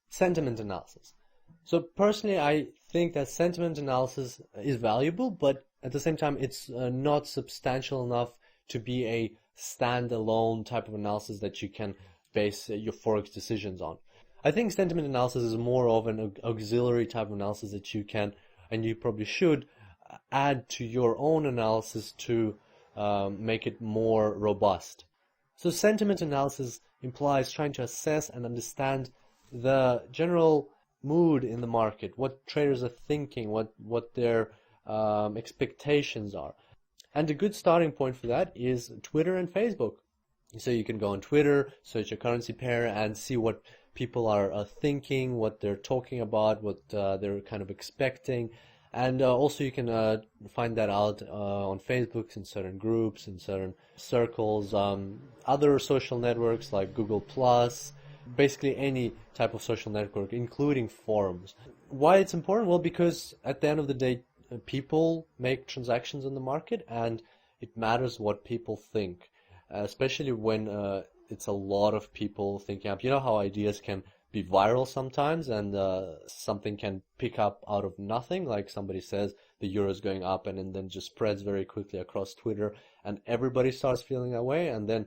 Sentiment analysis. So personally, I think that sentiment analysis is valuable, but at the same time, it's not substantial enough to be a standalone type of analysis that you can base your forex decisions on. I think sentiment analysis is more of an auxiliary type of analysis that you can, and you probably should, add to your own analysis to make it more robust. So sentiment analysis implies trying to assess and understand the general mood in the market, what traders are thinking, what their expectations are. And a good starting point for that is Twitter and Facebook. So you can go on Twitter, search a currency pair, and see what people are thinking, what they're talking about, what they're kind of expecting. And also you can find that out on Facebook, in certain groups, in certain circles, other social networks like Google+, basically any type of social network, including forums. Why it's important? Well, because at the end of the day, people make transactions in the market, and it matters what people think, especially when it's a lot of people thinking up. You know how ideas can be viral sometimes, and something can pick up out of nothing, like somebody says the euro is going up, and then just spreads very quickly across Twitter, and everybody starts feeling that way, and then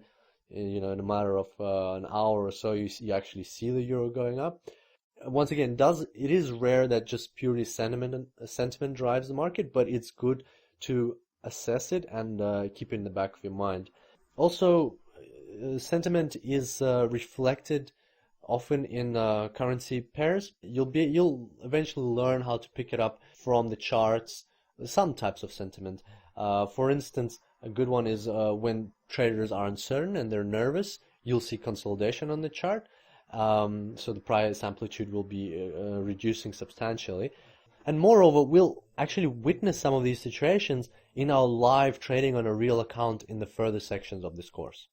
in a matter of an hour or so, you actually see the euro going up. Once again, it is rare that just purely sentiment drives the market, but it's good to assess it and keep it in the back of your mind. Also, sentiment is reflected often in currency pairs. You'll eventually learn how to pick it up from the charts, some types of sentiment. For instance, a good one is when traders are uncertain and they're nervous, you'll see consolidation on the chart. So the price amplitude will be reducing substantially. And moreover, we'll actually witness some of these situations in our live trading on a real account in the further sections of this course.